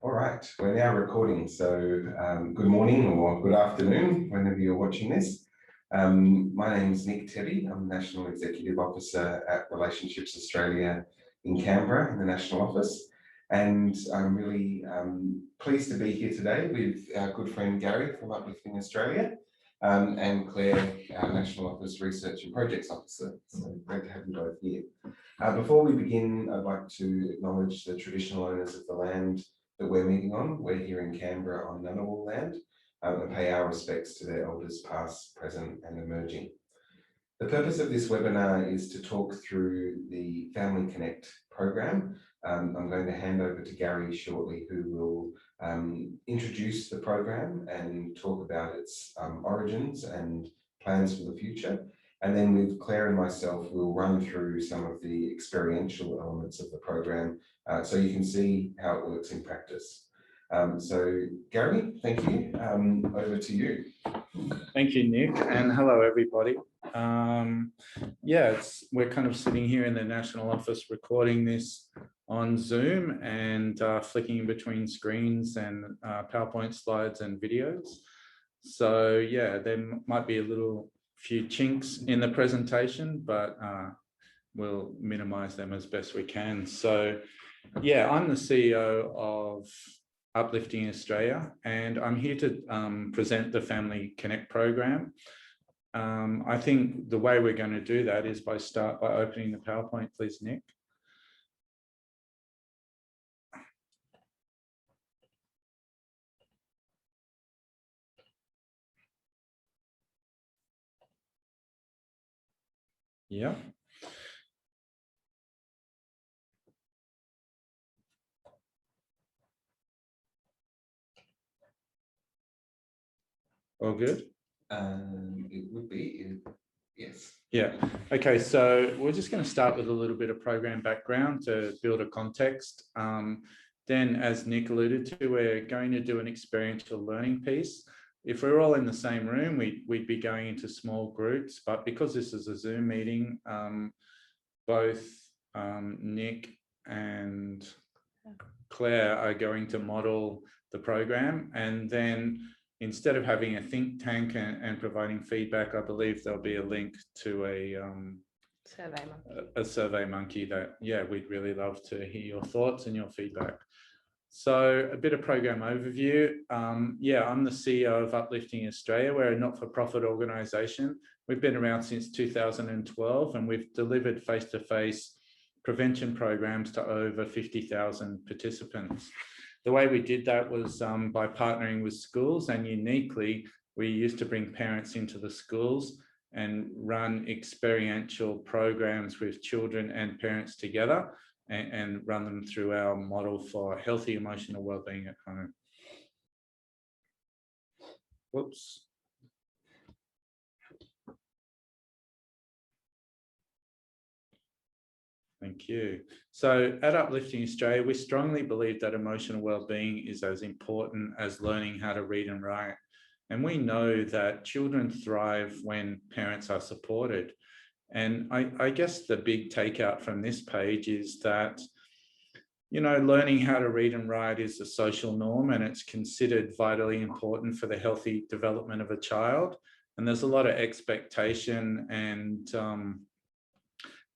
All right, we're now recording. So good morning or good afternoon, whenever you're watching this. My name is Nick Tebby. I'm National Executive Officer at Relationships Australia in Canberra in the National Office. And I'm really pleased to be here today with our good friend Gary from Uplifting Australia and Claire, our National Office Research and Projects Officer. So great to have you both here. Before we begin, I'd like to acknowledge the traditional owners of the land that we're meeting on. We're here in Canberra on Ngunnawal land and pay our respects to their elders past, present and emerging. The purpose of this webinar is to talk through the Family Connect program. I'm going to hand over to Gary shortly, who will introduce the program and talk about its origins and plans for the future. And then with Claire and myself, we'll run through some of the experiential elements of the program so you can see how it works in practice. So Gary, thank you. Over to you. Thank you, Nick, and hello, everybody. We're kind of sitting here in the National Office recording this on Zoom and flicking between screens and PowerPoint slides and videos. So yeah, there might be a few chinks in the presentation, but we'll minimize them as best we can. So yeah, I'm the CEO of Uplifting Australia, and I'm here to present the Family Connect program. I think the way we're going to do that is by opening the PowerPoint, please, Nick. Yeah. All good? It would be, yes. Yeah. Okay, so we're just going to start with a little bit of program background to build a context. Then, as Nick alluded to, we're going to do an experiential learning piece. If we're all in the same room, we'd be going into small groups, but because this is a Zoom meeting, both Nick and Claire are going to model the program, and then instead of having a think tank and providing feedback, I believe there'll be a link to a SurveyMonkey that, yeah, we'd really love to hear your thoughts and your feedback. So a bit of program overview. I'm the CEO of Uplifting Australia. We're a not-for-profit organisation. We've been around since 2012, and we've delivered face-to-face prevention programs to over 50,000 participants. The way we did that was by partnering with schools, and uniquely, we used to bring parents into the schools and run experiential programs with children and parents together and run them through our model for healthy emotional well-being at home. Whoops. Thank you. So at Uplifting Australia, we strongly believe that emotional well-being is as important as learning how to read and write. And we know that children thrive when parents are supported. And I guess the big takeout from this page is that, you know, learning how to read and write is a social norm, and it's considered vitally important for the healthy development of a child. And there's a lot of expectation and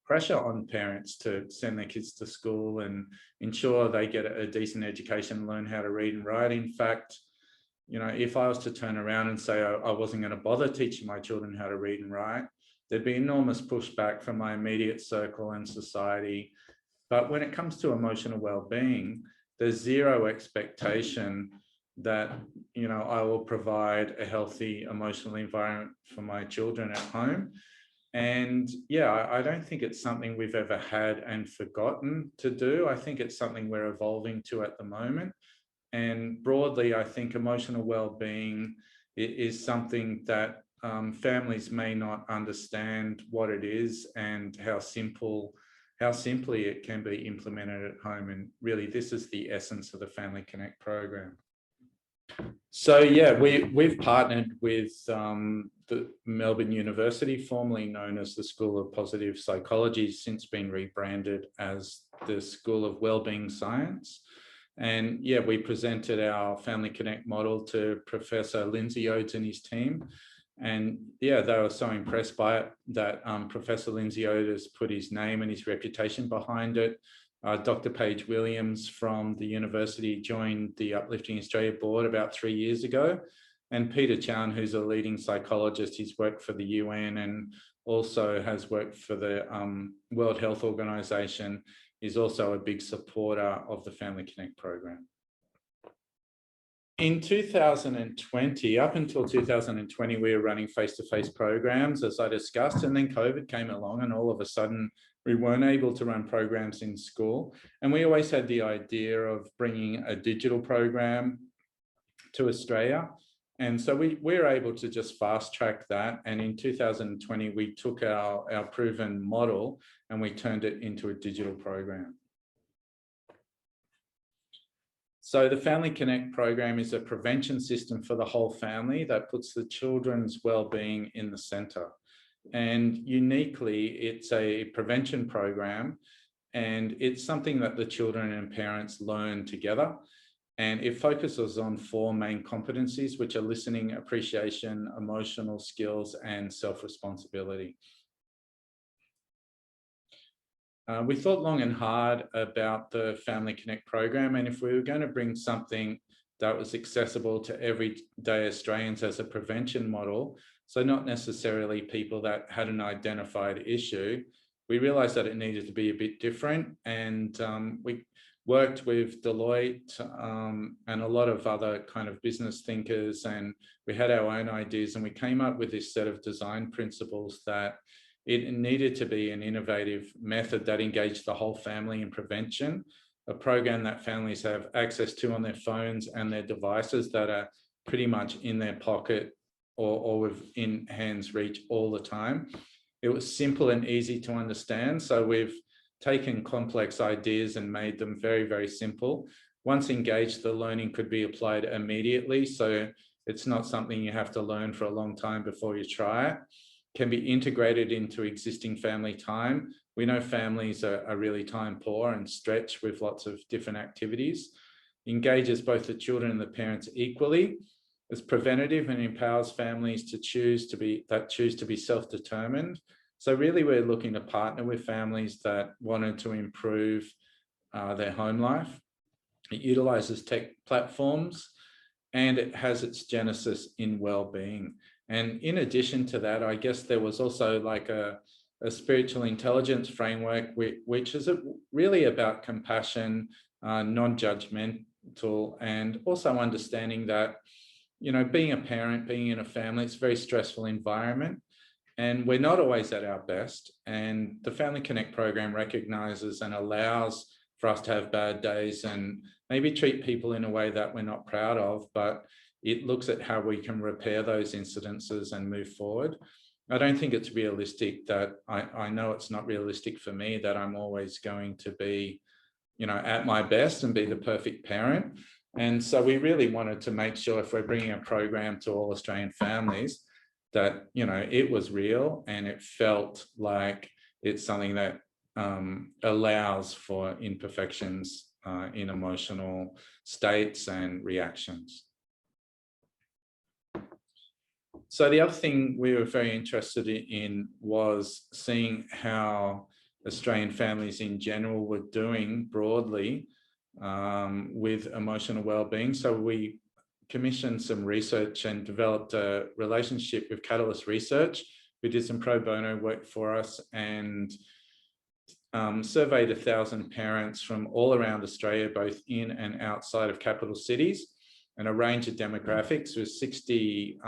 pressure on parents to send their kids to school and ensure they get a decent education and learn how to read and write. In fact, you know, if I was to turn around and say I wasn't going to bother teaching my children how to read and write, there'd be enormous pushback from my immediate circle and society. But when it comes to emotional well-being, there's zero expectation that, you know, I will provide a healthy emotional environment for my children at home. And yeah, I don't think it's something we've ever had and forgotten to do. I think it's something we're evolving to at the moment. And broadly, I think emotional well-being is something that families may not understand what it is and how simply it can be implemented at home. And really, this is the essence of the Family Connect program. So yeah, we've partnered with the Melbourne University, formerly known as the School of Positive Psychology, since been rebranded as the School of Wellbeing Science. And yeah, we presented our Family Connect model to Professor Lindsay Oates and his team. And yeah, they were so impressed by it that Professor Lindsay Oates put his name and his reputation behind it. Dr. Paige Williams from the university joined the Uplifting Australia board about 3 years ago. And Peter Chown, who's a leading psychologist, he's worked for the UN and also has worked for the World Health Organization, is also a big supporter of the Family Connect program. In 2020, up until 2020, we were running face-to-face programs, as I discussed, and then COVID came along and all of a sudden we weren't able to run programs in school. And we always had the idea of bringing a digital program to Australia. And so we were able to just fast track that. And in 2020, we took our proven model and we turned it into a digital program. So the Family Connect program is a prevention system for the whole family that puts the children's well-being in the centre. And uniquely, it's a prevention program, and it's something that the children and parents learn together. And it focuses on 4 main competencies, which are listening, appreciation, emotional skills, and self-responsibility. We thought long and hard about the Family Connect program, and if we were going to bring something that was accessible to everyday Australians as a prevention model, so not necessarily people that had an identified issue, we realised that it needed to be a bit different. And we worked with Deloitte and a lot of other kind of business thinkers, and we had our own ideas, and we came up with this set of design principles that it needed to be an innovative method that engaged the whole family in prevention, a program that families have access to on their phones and their devices that are pretty much in their pocket or within hand's reach all the time. It was simple and easy to understand. So we've taken complex ideas and made them very, very simple. Once engaged, the learning could be applied immediately. So it's not something you have to learn for a long time before you try it. Can be integrated into existing family time. We know families are really time poor and stretched with lots of different activities. Engages both the children and the parents equally. It's preventative and empowers families to choose to be self-determined. So really, we're looking to partner with families that wanted to improve their home life. It utilizes tech platforms, and it has its genesis in well-being. And in addition to that, I guess there was also like a spiritual intelligence framework, which is really about compassion, non-judgmental, and also understanding that, you know, being a parent, being in a family, it's a very stressful environment, and we're not always at our best. And the Family Connect program recognizes and allows for us to have bad days and maybe treat people in a way that we're not proud of, but it looks at how we can repair those incidences and move forward. I don't think it's realistic that, I know it's not realistic for me that I'm always going to be, you know, at my best and be the perfect parent. And so we really wanted to make sure if we're bringing a program to all Australian families that, you know, it was real and it felt like it's something that allows for imperfections in emotional states and reactions. So the other thing we were very interested in was seeing how Australian families in general were doing broadly with emotional well-being. So we commissioned some research and developed a relationship with Catalyst Research, who did some pro bono work for us and surveyed 1,000 parents from all around Australia, both in and outside of capital cities, and a range of demographics, with 60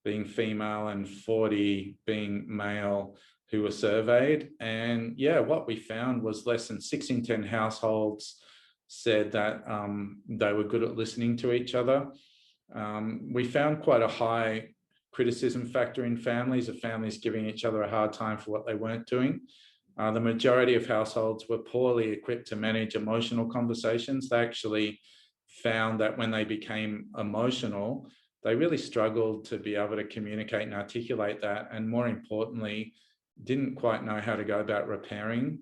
being female and 40 being male who were surveyed. And yeah, what we found was less than 6 in 10 households said that they were good at listening to each other. We found quite a high criticism factor in families, of families giving each other a hard time for what they weren't doing. The majority of households were poorly equipped to manage emotional conversations. They actually found that when they became emotional, they really struggled to be able to communicate and articulate that, and more importantly, didn't quite know how to go about repairing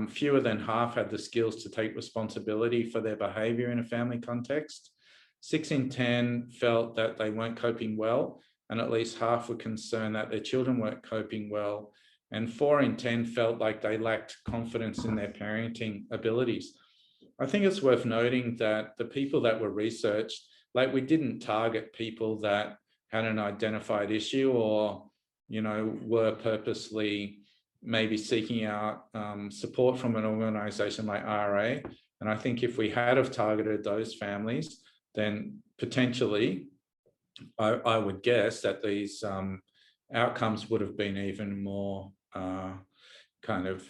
Fewer than half had the skills to take responsibility for their behaviour in a family context. 6 in 10 felt that they weren't coping well, and at least half were concerned that their children weren't coping well. And 4 in 10 felt like they lacked confidence in their parenting abilities. I think it's worth noting that the people that were researched, like, we didn't target people that had an identified issue or, you know, were purposely maybe seeking out support from an organisation like RA. And I think if we had have targeted those families, then potentially I would guess that these outcomes would have been even more kind of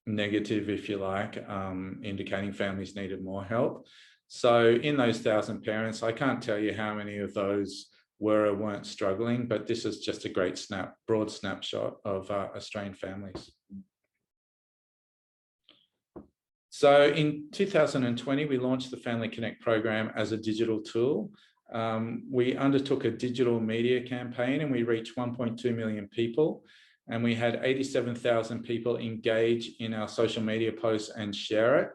negative, if you like, indicating families needed more help. So in those 1,000 parents, I can't tell you how many of those were or weren't struggling, but this is just a great broad snapshot of Australian families. So in 2020, we launched the Family Connect program as a digital tool. We undertook a digital media campaign and we reached 1.2 million people. And we had 87,000 people engage in our social media posts and share it.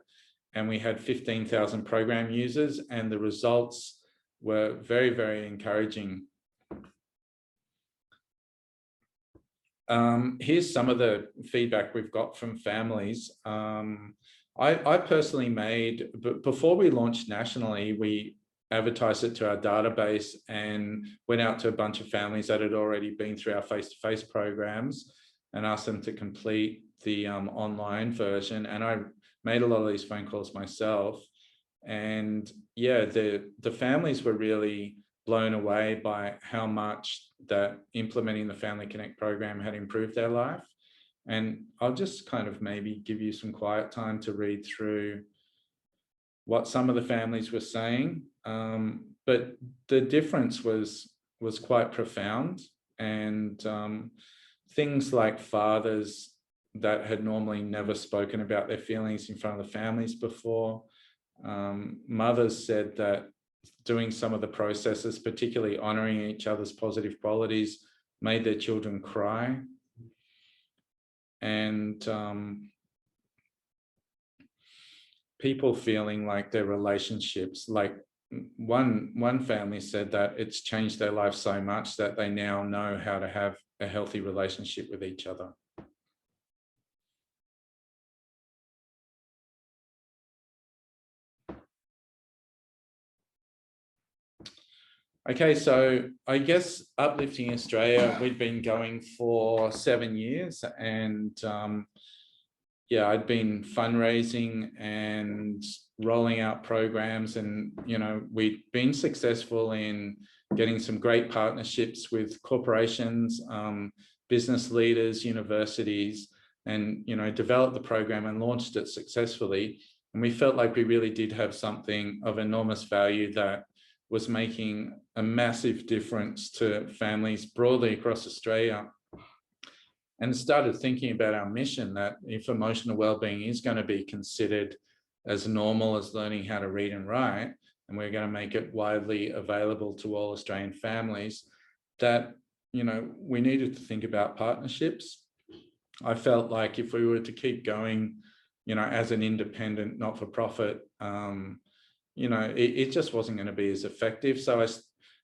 And we had 15,000 program users, and the results were very, very encouraging. Here's some of the feedback we've got from families. I personally made, before we launched nationally, we advertised it to our database and went out to a bunch of families that had already been through our face-to-face programs and asked them to complete the online version. And I made a lot of these phone calls myself. And yeah, the families were really blown away by how much that implementing the Family Connect program had improved their life. And I'll just kind of maybe give you some quiet time to read through what some of the families were saying. But the difference was quite profound. And things like fathers that had normally never spoken about their feelings in front of the families before. Mothers said that doing some of the processes, particularly honouring each other's positive qualities, made their children cry. And people feeling like their relationships, like one family said that it's changed their life so much that they now know how to have a healthy relationship with each other. Okay, so I guess Uplifting Australia, we've been going for 7 years, and yeah, I'd been fundraising and rolling out programs, and we'd been successful in getting some great partnerships with corporations, business leaders, universities, and developed the program and launched it successfully. And we felt like we really did have something of enormous value that was making a massive difference to families broadly across Australia. And started thinking about our mission, that if emotional wellbeing is going to be considered as normal as learning how to read and write, and we're going to make it widely available to all Australian families, that we needed to think about partnerships. I felt like if we were to keep going, as an independent, not-for-profit, it just wasn't going to be as effective. So I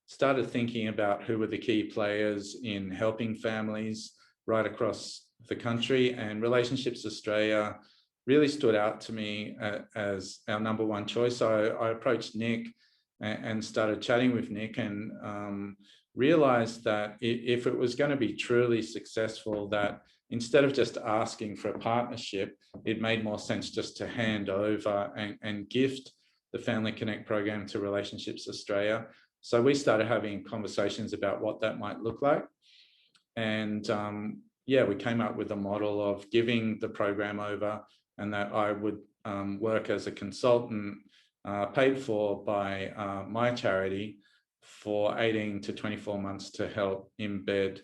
started thinking about who were the key players in helping families right across the country, and Relationships Australia really stood out to me as our number one choice. So I approached Nick and started chatting with Nick, and realized that if it was going to be truly successful, that instead of just asking for a partnership, it made more sense just to hand over and gift the Family Connect program to Relationships Australia. So we started having conversations about what that might look like. And yeah, we came up with a model of giving the program over, and that I would work as a consultant paid for by my charity for 18 to 24 months to help embed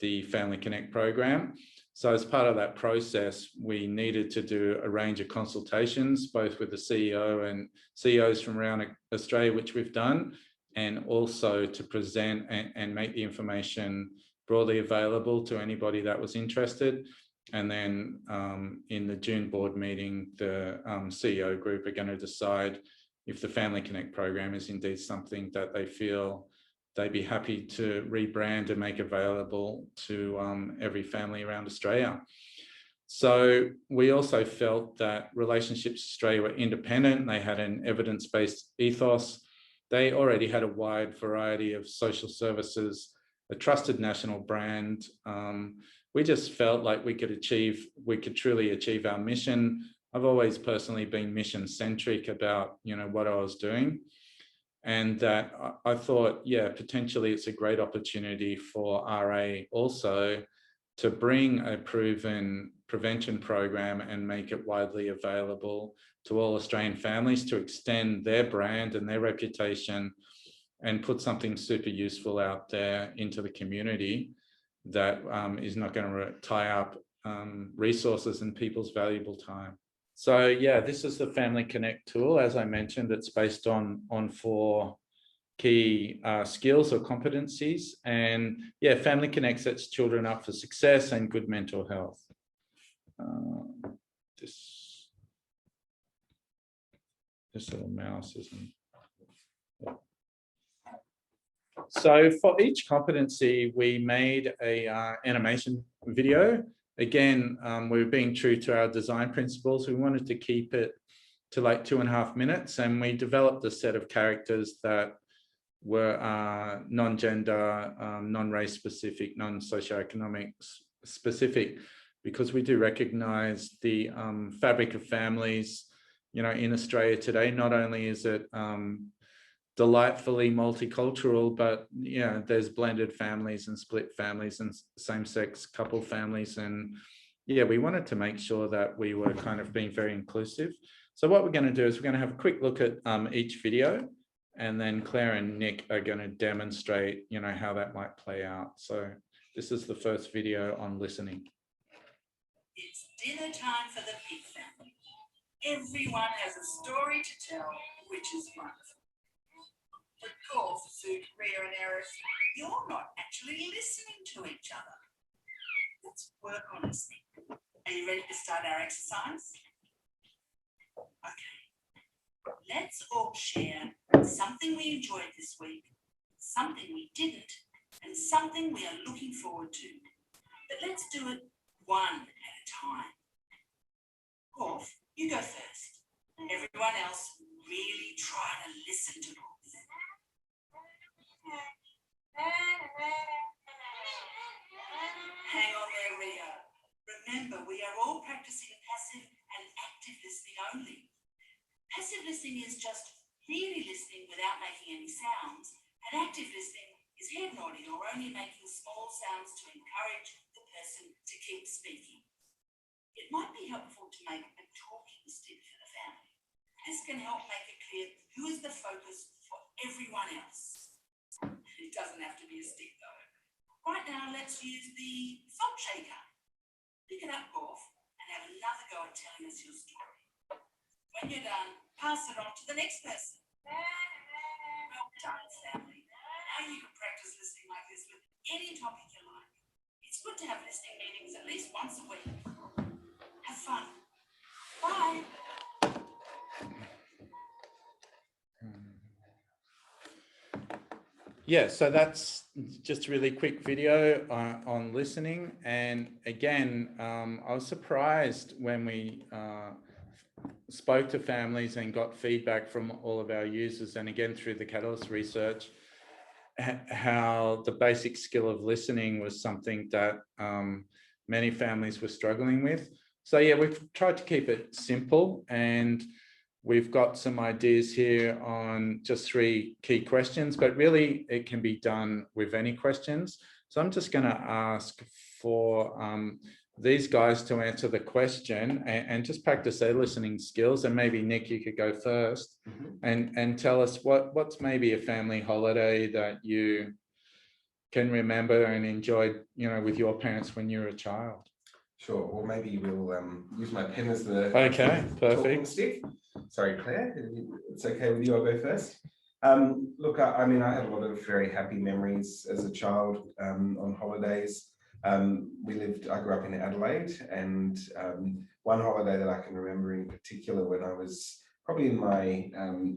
the Family Connect program. So as part of that process, we needed to do a range of consultations, both with the CEO and CEOs from around Australia, which we've done, and also to present and make the information broadly available to anybody that was interested. And then in the June board meeting, the CEO group are going to decide if the Family Connect program is indeed something that they feel they'd be happy to rebrand and make available to every family around Australia. So we also felt that Relationships Australia were independent. They had an evidence-based ethos. They already had a wide variety of social services, a trusted national brand. We just felt like we could truly achieve our mission. I've always personally been mission-centric about, what I was doing. And that I thought, yeah, potentially it's a great opportunity for RA also to bring a proven prevention program and make it widely available to all Australian families, to extend their brand and their reputation and put something super useful out there into the community that is not going to tie up resources and people's valuable time. So yeah, this is the Family Connect tool. As I mentioned, it's based on 4 key skills or competencies. And yeah, Family Connect sets children up for success and good mental health. This little mouse isn't. So for each competency, we made a animation video. Again, we're being true to our design principles. We wanted to keep it to like 2.5 minutes, and we developed a set of characters that were non-gender, non-race specific, non-socioeconomic specific, because we do recognize the fabric of families, in Australia today. Not only is it delightfully multicultural, but there's blended families and split families and same-sex couple families. And yeah, we wanted to make sure that we were kind of being very inclusive. So what we're going to do is we're going to have a quick look at each video, and then Claire and Nick are going to demonstrate, how that might play out. So this is the first video on listening. It's dinner time for the Pig family. Everyone has a story to tell, which is wonderful. But call for Sue, Korea and Eris, you're not actually listening to each other. Let's work on listening. Are you ready to start our exercise? Okay. Let's all share something we enjoyed this week, something we didn't, and something we are looking forward to. But let's do it one at a time. Golf, you go first. Everyone else, really try to listen to Golf. Hang on there, Rio. Remember, we are all practicing passive and active listening only. Passive listening is just really listening without making any sounds, and active listening is head nodding or only making small sounds to encourage the person to keep speaking. It might be helpful to make a talking stick for the family. This can help make it clear who is the focus for everyone else. It doesn't have to be a stick though. Right now, let's use the salt shaker. Pick it up, Golf, and have another go at telling us your story. When you're done, pass it on to the next person. Well done, family. Now you can practice listening like this with any topic you like. It's good to have listening meetings at least once a week. Have fun. Bye. Yeah, so that's just a really quick video on listening. And again, I was surprised when we spoke to families and got feedback from all of our users, and again through the Catalyst research, how the basic skill of listening was something that many families were struggling with. So yeah, we've tried to keep it simple, and we've got some ideas here on just 3 key questions, but really it can be done with any questions. So I'm just going to ask for these guys to answer the question and just practice their listening skills. And maybe Nick, you could go first and tell us what's maybe a family holiday that you can remember and enjoyed, with your parents when you were a child. Sure, or maybe we'll use my pen as the talking stick. Sorry, Claire, it's okay with you, I'll go first. Look, I mean, I had a lot of very happy memories as a child on holidays. I grew up in Adelaide, and one holiday that I can remember in particular when I was probably in my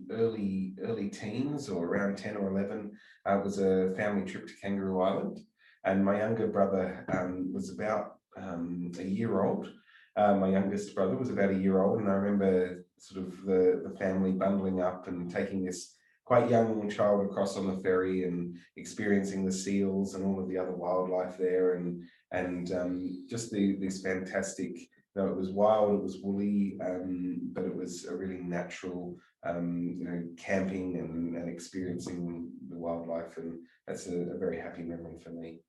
early teens or around 10 or 11 was a family trip to Kangaroo Island. And my younger brother was about a year old. My youngest brother was about a year old, and I remember sort of the family bundling up and taking this quite young child across on the ferry and experiencing the seals and all of the other wildlife there, and just this fantastic, it was wild, it was woolly, but it was a really natural, camping and experiencing the wildlife, and that's a very happy memory for me.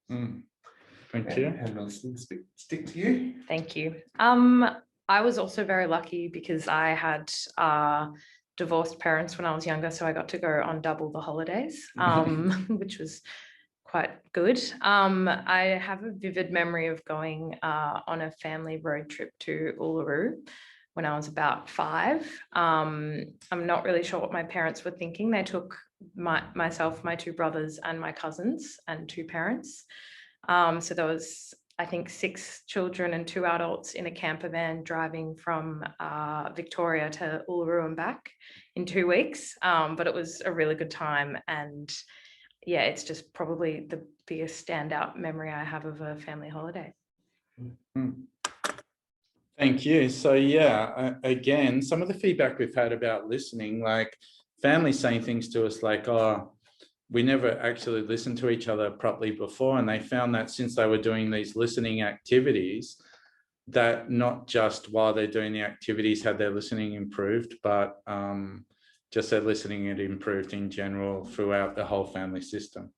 Thank you. And the listening stick to you. Thank you. I was also very lucky because I had divorced parents when I was younger, so I got to go on double the holidays, which was quite good. I have a vivid memory of going on a family road trip to Uluru when I was about 5. I'm not really sure what my parents were thinking. They took myself, my 2 brothers, and my cousins and 2 parents. So there was, I think, 6 children and 2 adults in a camper van driving from Victoria to Uluru and back in 2 weeks. But it was a really good time, and yeah, it's just probably the biggest standout memory I have of a family holiday. Thank you. So yeah, again, some of the feedback we've had about listening, like families saying things to us like, oh, we never actually listened to each other properly before. And they found that since they were doing these listening activities, that not just while they're doing the activities had their listening improved, but just their listening had improved in general throughout the whole family system.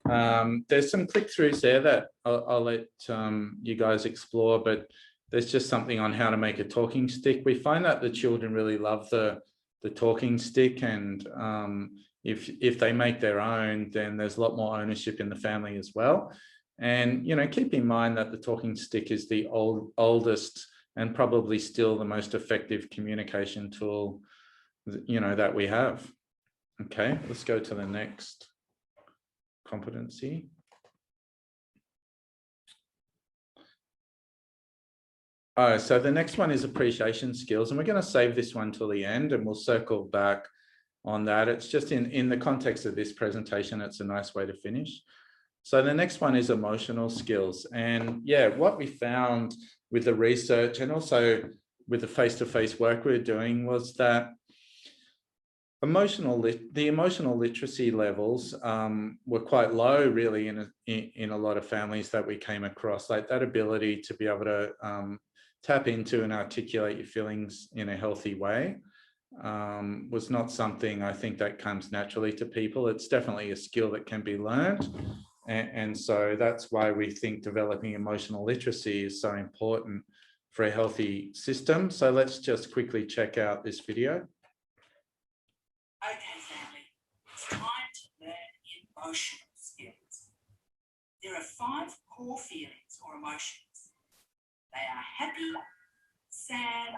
There's some click-throughs there that I'll let you guys explore, but there's just something on how to make a talking stick. We find that the children really love the talking stick, and if they make their own, then there's a lot more ownership in the family as well. And keep in mind that the talking stick is the oldest and probably still the most effective communication tool that we have. Okay, let's go to the next competency. So the next one is appreciation skills, and we're going to save this one till the end, and we'll circle back on that. It's just in the context of this presentation, it's a nice way to finish. So the next one is emotional skills. And yeah, what we found with the research and also with the face-to-face work we're doing was that the emotional literacy levels were quite low, really, in a lot of families that we came across. Like that ability to be able to tap into and articulate your feelings in a healthy way was not something I think that comes naturally to people. It's definitely a skill that can be learned. And so that's why we think developing emotional literacy is so important for a healthy system. So let's just quickly check out this video. Okay, family, it's time to learn emotional skills. There are 5 core feelings or emotions. They are happy, sad,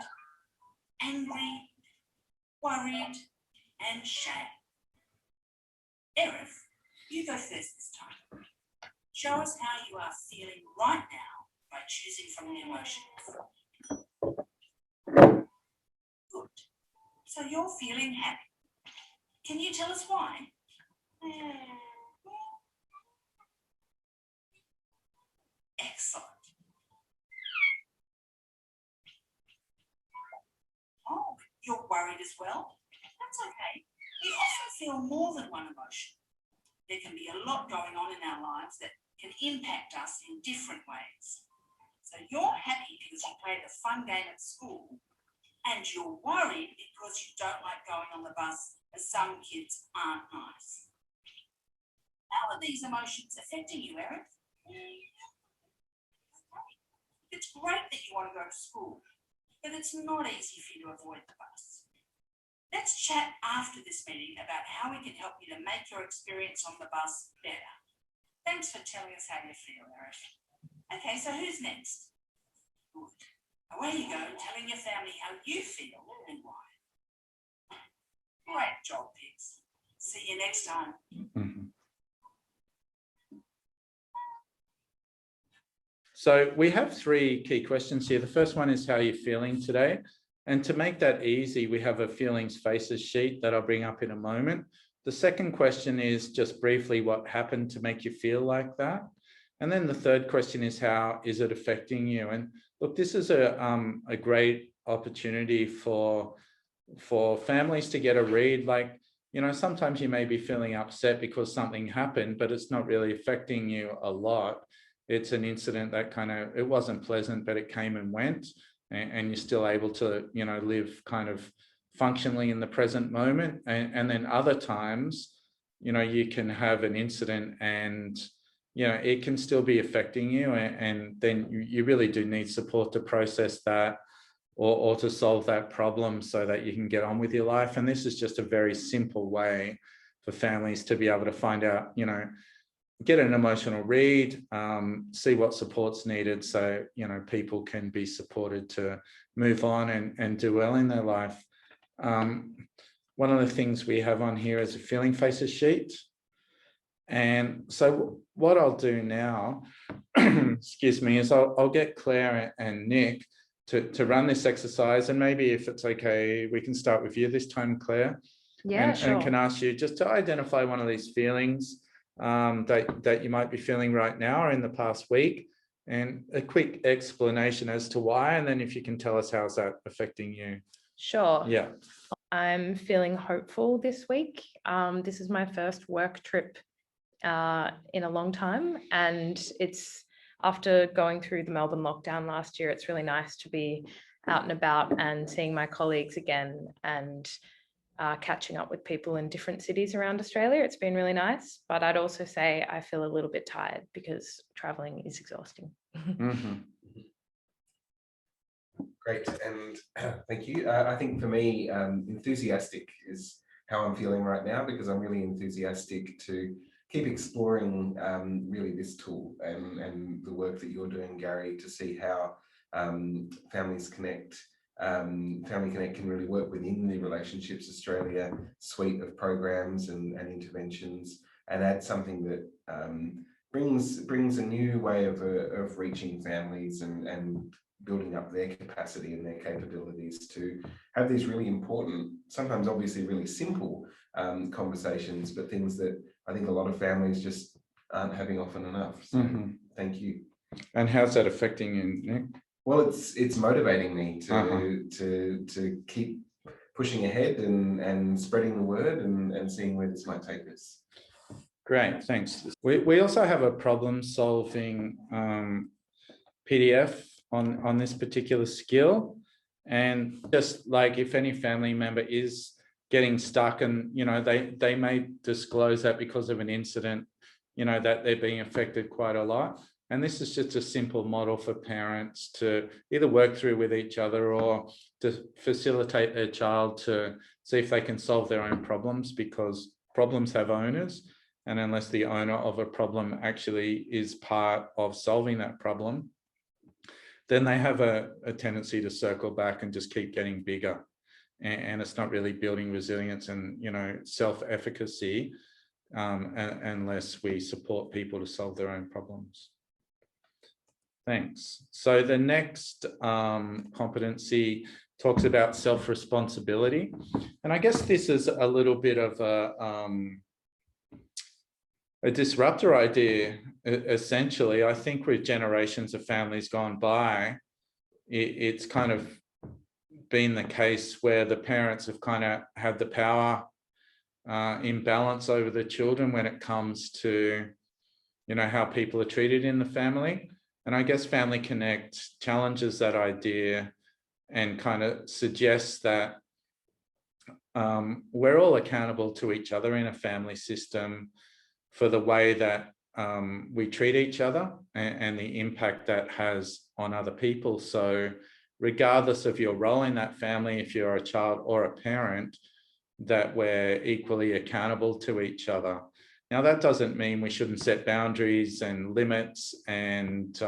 angry, worried, and shame. Erev, you go first this time. Show us how you are feeling right now by choosing from the emotions. Good. So you're feeling happy. Can you tell us why? Excellent. Oh, you're worried as well? That's okay. We often feel more than one emotion. There can be a lot going on in our lives that can impact us in different ways. So you're happy because you played a fun game at school, and you're worried because you don't like going on the bus, as some kids aren't nice. How are these emotions affecting you, Erin? It's great that you want to go to school, but it's not easy for you to avoid the bus. Let's chat after this meeting about how we can help you to make your experience on the bus better. Thanks for telling us how you feel, Erin. Okay, so who's next? Good. Away you go, telling your family how you feel and why. Great job, pigs. See you next time. So we have 3 key questions here. The first one is how you're feeling today. And to make that easy, we have a feelings faces sheet that I'll bring up in a moment. The second question is just briefly what happened to make you feel like that. And then the third question is how is it affecting you? And look, this is a great opportunity for families to get a read. Like, you know, sometimes you may be feeling upset because something happened, but it's not really affecting you a lot. It's an incident that it wasn't pleasant, but it came and went, and you're still able to, you know, live kind of functionally in the present moment. And then other times, you know, you can have an incident and, you know, it can still be affecting you. And then you really do need support to process that or to solve that problem so that you can get on with your life. And this is just a very simple way for families to be able to find out, you know, get an emotional read, see what support's needed so, you know, people can be supported to move on and do well in their life. One of the things we have on here is a feeling faces sheet. And so what I'll do now, excuse me, is I'll get Claire and Nick to run this exercise. And maybe if it's okay, we can start with you this time, Claire. Yeah, sure. And can ask you just to identify one of these feelings that you might be feeling right now or in the past week, and a quick explanation as to why. And then if you can tell us how's that affecting you. Sure. Yeah. I'm feeling hopeful this week. This is my first work trip in a long time, and it's after going through the Melbourne lockdown last year. It's really nice to be out and about and seeing my colleagues again and catching up with people in different cities around Australia. It's been really nice, but I'd also say I feel a little bit tired because traveling is exhausting. Mm-hmm. Great, and thank you. I think for me, enthusiastic is how I'm feeling right now, because I'm really enthusiastic to keep exploring really this tool and the work that you're doing, Gary, to see how Families Connect, Family Connect can really work within the Relationships Australia suite of programs and interventions, and add something that brings a new way of reaching families and building up their capacity and their capabilities to have these really important, sometimes obviously really simple conversations, but things that I think a lot of families just aren't having often enough. So thank you. And how's that affecting you, Nick? Well, it's motivating me to keep pushing ahead and spreading the word and seeing where this might take us. Great, thanks. We also have a problem solving PDF on this particular skill, and just like if any family member is getting stuck and, you know, they may disclose that because of an incident, you know, that they're being affected quite a lot. And this is just a simple model for parents to either work through with each other or to facilitate their child to see if they can solve their own problems, because problems have owners. And unless the owner of a problem actually is part of solving that problem, then they have a tendency to circle back and just keep getting bigger. And it's not really building resilience and, you know, self-efficacy unless we support people to solve their own problems. Thanks. So the next competency talks about self-responsibility. And I guess this is a little bit of a disruptor idea, essentially. I think with generations of families gone by, it's kind of been the case where the parents have kind of had the power imbalance over the children when it comes to, you know, how people are treated in the family. And I guess Family Connect challenges that idea and kind of suggests that we're all accountable to each other in a family system for the way that we treat each other and the impact that has on other people. So regardless of your role in that family, if you're a child or a parent, that we're equally accountable to each other. Now, that doesn't mean we shouldn't set boundaries and limits and,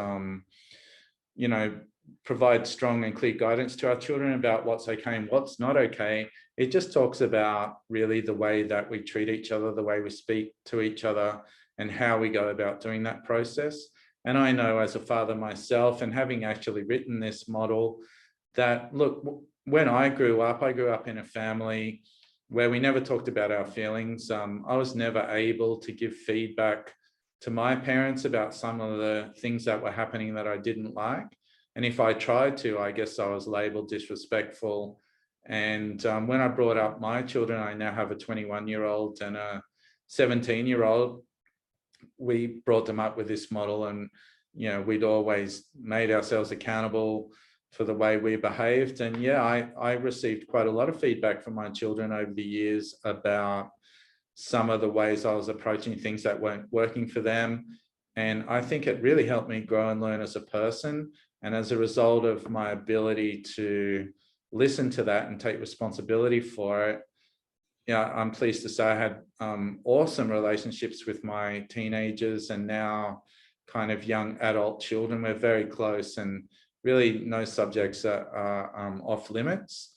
you know, provide strong and clear guidance to our children about what's okay and what's not okay. It just talks about really the way that we treat each other, the way we speak to each other, and how we go about doing that process. And I know as a father myself, and having actually written this model, that look, when I grew up in a family where we never talked about our feelings. I was never able to give feedback to my parents about some of the things that were happening that I didn't like. And if I tried to, I guess I was labeled disrespectful. And when I brought up my children, I now have a 21-year-old and a 17-year-old. We brought them up with this model, and we'd always made ourselves accountable for the way we behaved. And yeah, I received quite a lot of feedback from my children over the years about some of the ways I was approaching things that weren't working for them. And I think it really helped me grow and learn as a person. And as a result of my ability to listen to that and take responsibility for it, I'm pleased to say I had awesome relationships with my teenagers and now kind of young adult children. We're very close, and really no subjects are off limits.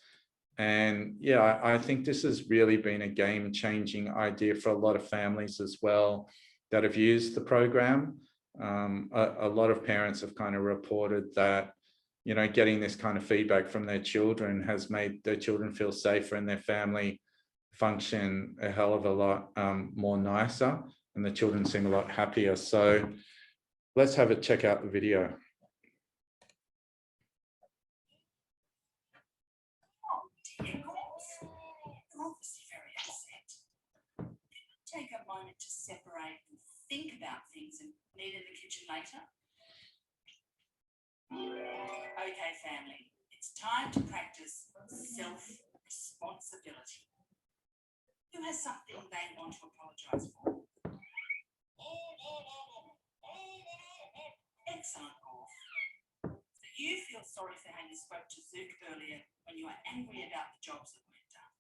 And yeah, I think this has really been a game-changing idea for a lot of families as well that have used the program. A lot of parents have kind of reported that, getting this kind of feedback from their children has made their children feel safer and their family function a hell of a lot more nicer, and the children seem a lot happier. So let's have a check out the video. Obviously very upset. Take a moment to separate and think about things and meet in the kitchen later. Okay, family, it's time to practice self-responsibility. Who has something they want to apologise for? Excellent, Golf. So you feel sorry for how you spoke to Zook earlier when you were angry about the jobs that weren't done.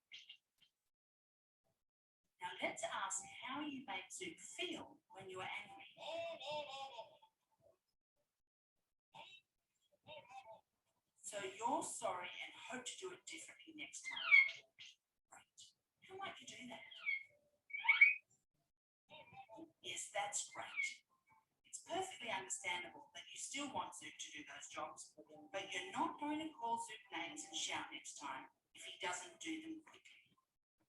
Now let's ask how you made Zook feel when you were angry. So you're sorry and hope to do it differently next time. Great. How might you do that? Yes, that's great. It's perfectly understandable that you still want Zook to do those jobs, but you're not going to call Zook names and shout next time if he doesn't do them quickly.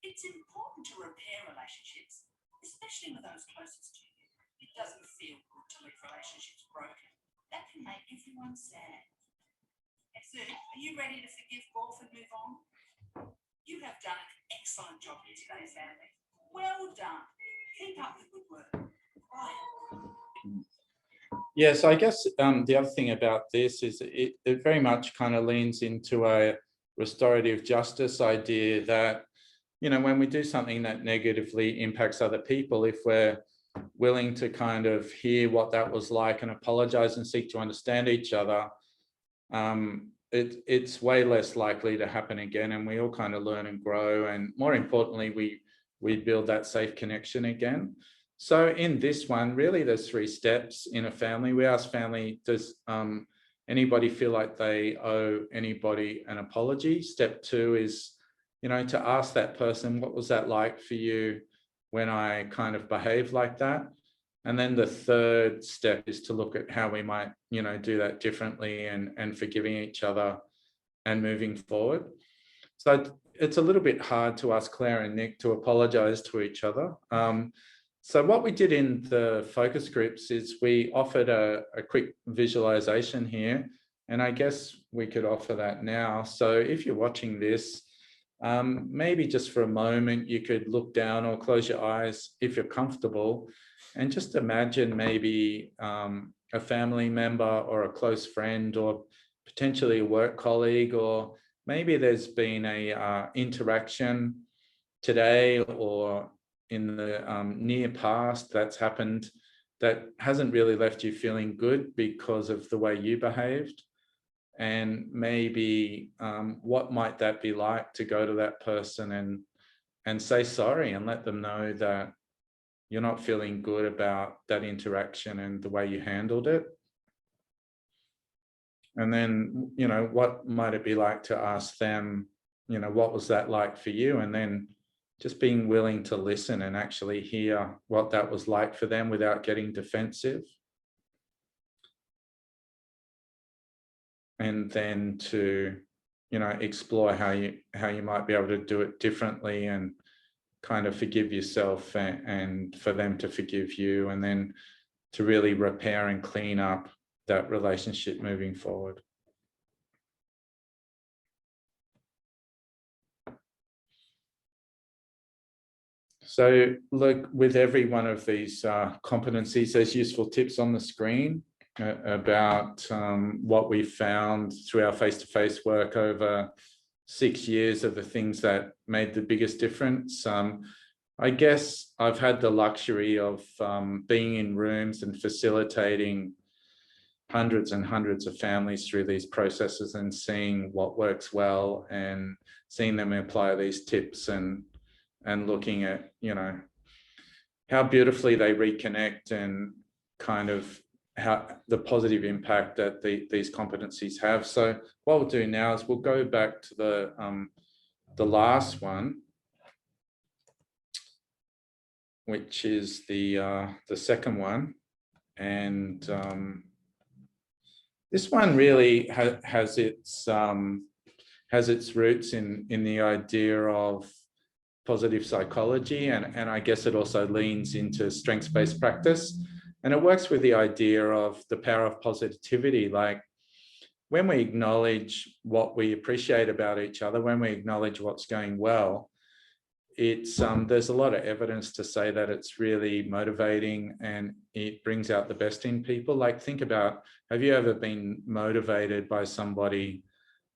It's important to repair relationships, especially with those closest to you. It doesn't feel good to leave relationships broken. That can make everyone sad. Hey, Zook, are you ready to forgive Golf and move on? You have done an excellent job here today, family. Well done. Keep up the good work. Bye. Yes, I guess the other thing about this is it very much kind of leans into a restorative justice idea that, when we do something that negatively impacts other people, if we're willing to kind of hear what that was like and apologize and seek to understand each other, it's way less likely to happen again, and we all kind of learn and grow, and more importantly, we build that safe connection again. So in this one, really there's 3 steps in a family. We ask family, does anybody feel like they owe anybody an apology? Step 2 is, to ask that person, what was that like for you when I kind of behaved like that? And then the 3rd step is to look at how we might, do that differently and forgiving each other and moving forward. So it's a little bit hard to ask Claire and Nick to apologize to each other. So what we did in the focus groups is we offered a quick visualization here, and I guess we could offer that now. So if you're watching this, maybe just for a moment, you could look down or close your eyes if you're comfortable, and just imagine maybe a family member or a close friend or potentially a work colleague, or maybe there's been a interaction today or in the near past that's happened that hasn't really left you feeling good because of the way you behaved. And maybe what might that be like to go to that person and say sorry and let them know that you're not feeling good about that interaction and the way you handled it. And then, what might it be like to ask them, what was that like for you? And then just being willing to listen and actually hear what that was like for them without getting defensive. and then to, you know, explore how you might be able to do it differently, and kind of forgive yourself, and for them to forgive you, and then to really repair and clean up that relationship moving forward. So look, with every one of these competencies, there's useful tips on the screen about what we found through our face-to-face work over 6 years of the things that made the biggest difference. I guess I've had the luxury of being in rooms and facilitating hundreds and hundreds of families through these processes, and seeing what works well, and seeing them apply these tips, and looking at, you know, how beautifully they reconnect, and kind of how the positive impact that these competencies have. So what we'll do now is we'll go back to the last one, which is the second one, and this one really has its roots in the idea of positive psychology, and I guess it also leans into strengths-based practice, and it works with the idea of the power of positivity. Like, when we acknowledge what we appreciate about each other, when we acknowledge what's going well, it's there's a lot of evidence to say that it's really motivating, and it brings out the best in people. Like, think about, have you ever been motivated by somebody,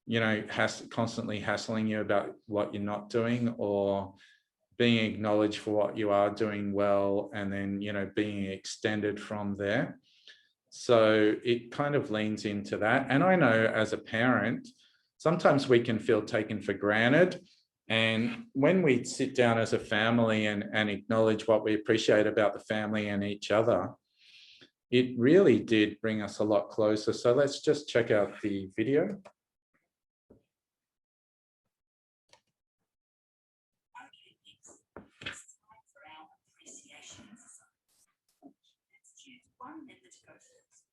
you know, constantly hassling you about what you're not doing, or being acknowledged for what you are doing well, and then, you know, being extended from there? So it kind of leans into that. And I know as a parent, sometimes we can feel taken for granted. And when we sit down as a family and acknowledge what we appreciate about the family and each other, it really did bring us a lot closer. So let's just check out the video. One member to go first.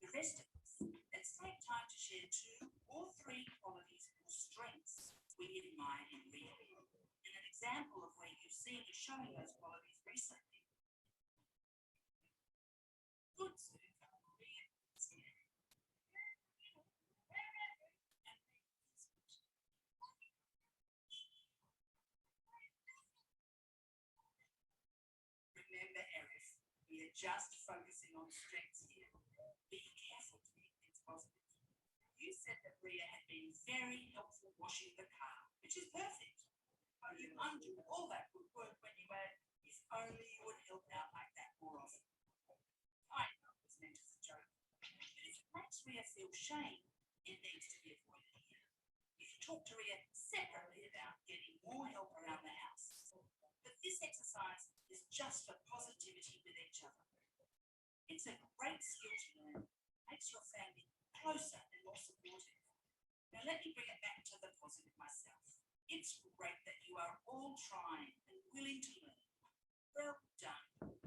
The rest of us, let's take time to share 2 or 3 qualities or strengths we admire in Ria, and an example of where you've seen her showing those qualities recently. Good, Sue. Remember, Arif, we are just focusing on strengths here. Be careful to keep things positive. You said that Ria had been very helpful washing the car, which is perfect. But you undo all that good work when you add, if only you would help out like that more often. I know it was meant as a joke, but if it makes Ria feel shame, it needs to be avoided here. You can talk to Ria separately about getting more help around the house. But this exercise is just for positivity with each other. It's a great skill to learn, makes your family closer and more supportive. Now let me bring it back to the positive myself. It's great that you are all trying and willing to learn. Well done.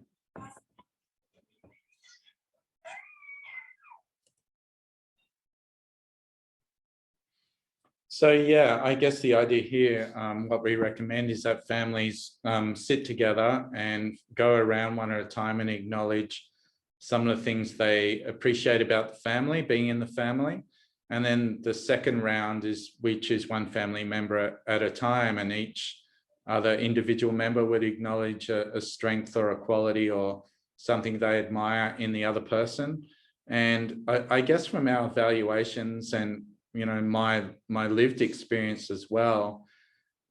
So yeah, I guess the idea here, what we recommend is that families sit together and go around one at a time and acknowledge some of the things they appreciate about the family, being in the family. And then the second round is we choose one family member at a time, and each other individual member would acknowledge a strength or a quality or something they admire in the other person. And I guess from our evaluations and, you know, my lived experience as well,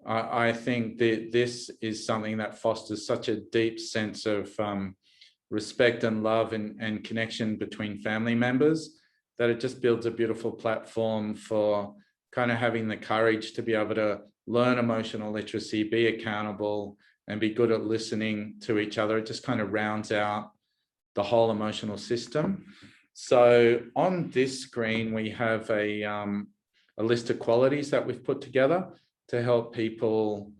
I think that this is something that fosters such a deep sense of respect and love and connection between family members, that it just builds a beautiful platform for kind of having the courage to be able to learn emotional literacy, be accountable, and be good at listening to each other. It just kind of rounds out the whole emotional system. So on this screen, we have a list of qualities that we've put together to help people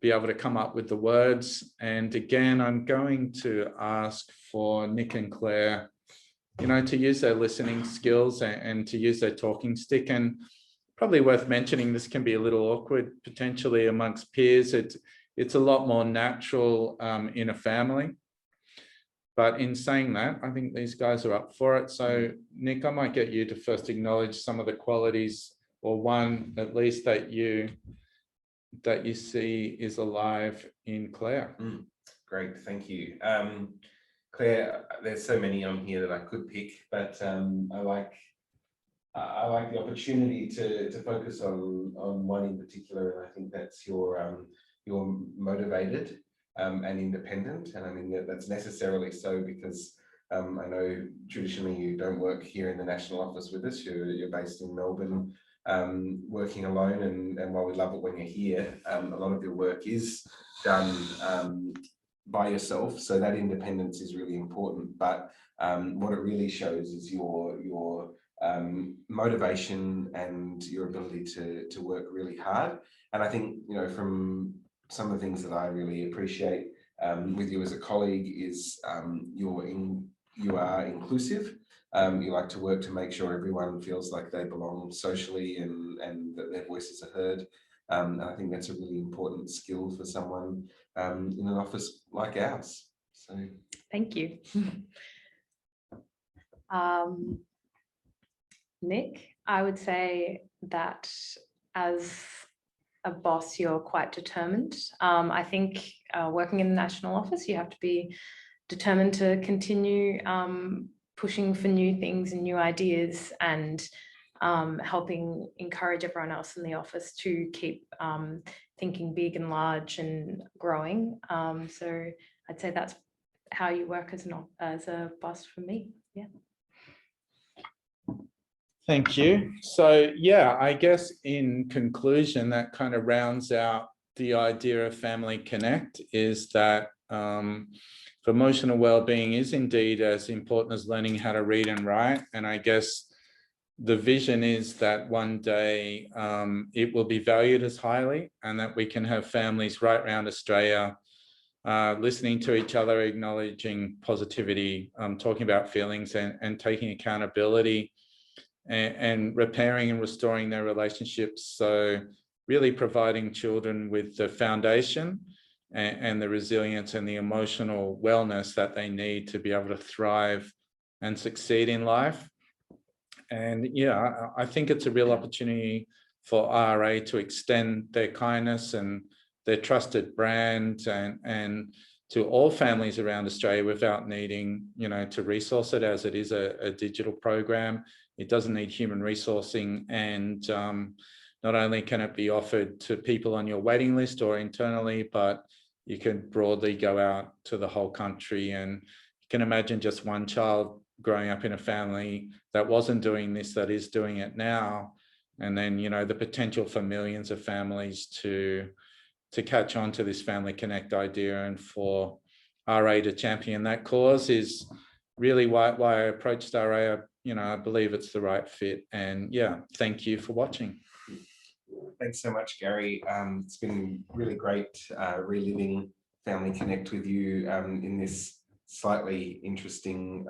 be able to come up with the words. And again, I'm going to ask for Nick and Claire you know, to use their listening skills and to use their talking stick. And probably worth mentioning, this can be a little awkward potentially amongst peers. It's a lot more natural in a family. But in saying that, I think these guys are up for it. So Nick, I might get you to first acknowledge some of the qualities, or one at least that you see is alive in Claire. Great, thank you. Claire, there's so many on here that I could pick, but I like the opportunity to focus on one in particular, and I think that's you're motivated and independent, and I mean that's necessarily so because I know traditionally you don't work here in the national office with us. You're based in Melbourne, working alone, and while we love it when you're here, a lot of your work is done by yourself, so that independence is really important. But what it really shows is your motivation and your ability to work really hard. And I think, you know, from some of the things that I really appreciate with you as a colleague is you are inclusive. You like to work to make sure everyone feels like they belong socially and that their voices are heard. And I think that's a really important skill for someone in an office like ours. So Thank you. Nick, I would say that as a boss, you're quite determined. I think working in the national office, you have to be determined to continue pushing for new things and new ideas, and helping encourage everyone else in the office to keep thinking big and large and growing. So I'd say that's how you work as a boss for me. Yeah. Thank you. So yeah, I guess in conclusion, that kind of rounds out the idea of Family Connect, is that emotional well-being is indeed as important as learning how to read and write. And I guess the vision is that one day it will be valued as highly, and that we can have families right around Australia listening to each other, acknowledging positivity, talking about feelings and taking accountability, and repairing and restoring their relationships. So really providing children with the foundation and the resilience and the emotional wellness that they need to be able to thrive and succeed in life. And yeah, I think it's a real opportunity for RA to extend their kindness and their trusted brand and to all families around Australia without needing, you know, to resource it, as it is a digital program. It doesn't need human resourcing, and not only can it be offered to people on your waiting list or internally, but you can broadly go out to the whole country. And you can imagine just one child growing up in a family that wasn't doing this, that is doing it now. And then, you know, the potential for millions of families to catch on to this Family Connect idea, and for RA to champion that cause is really why I approached RA. You know, I believe it's the right fit. And yeah, thank you for watching. thanks so much, Gary. It's been really great reliving Family Connect with you in this slightly interesting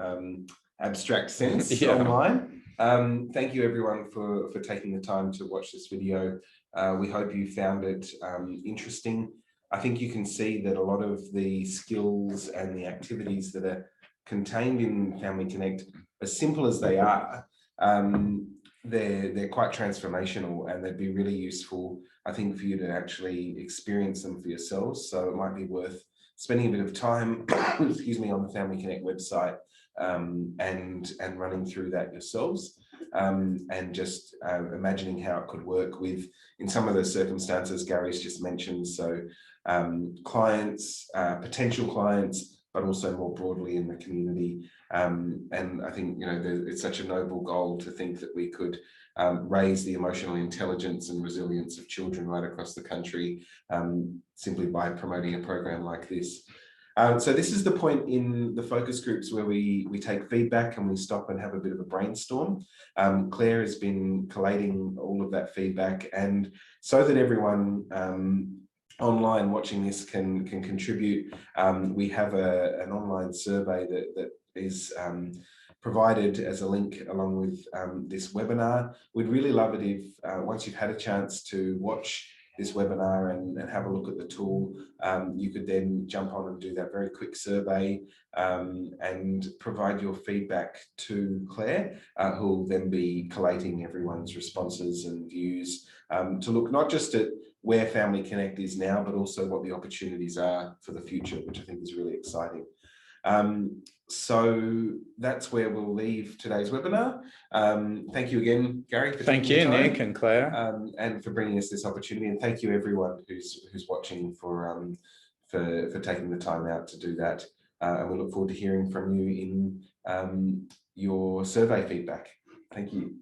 abstract sense online. Thank you everyone for taking the time to watch this video. We hope you found it interesting. I think you can see that a lot of the skills and the activities that are contained in Family Connect, as simple as they are, they're quite transformational, and they'd be really useful, I think, for you to actually experience them for yourselves. So it might be worth spending a bit of time, excuse me, on the Family Connect website and running through that yourselves, and just imagining how it could work with, in some of the circumstances Gary's just mentioned. So clients, potential clients, but also more broadly in the community. And I think, you know, it's such a noble goal to think that we could raise the emotional intelligence and resilience of children right across the country simply by promoting a program like this. So this is the point in the focus groups where we take feedback and we stop and have a bit of a brainstorm. Claire has been collating all of that feedback, and so that everyone online watching this can contribute, we have an online survey that is provided as a link along with this webinar. We'd really love it if once you've had a chance to watch this webinar and have a look at the tool, you could then jump on and do that very quick survey and provide your feedback to Claire, who will then be collating everyone's responses and views to look not just at where Family Connect is now, but also what the opportunities are for the future, which I think is really exciting. So that's where we'll leave today's webinar. Thank you again, Gary. Thank you, Nick and Claire. And for bringing us this opportunity. And thank you everyone who's watching for taking the time out to do that. And we look forward to hearing from you in your survey feedback. Thank you.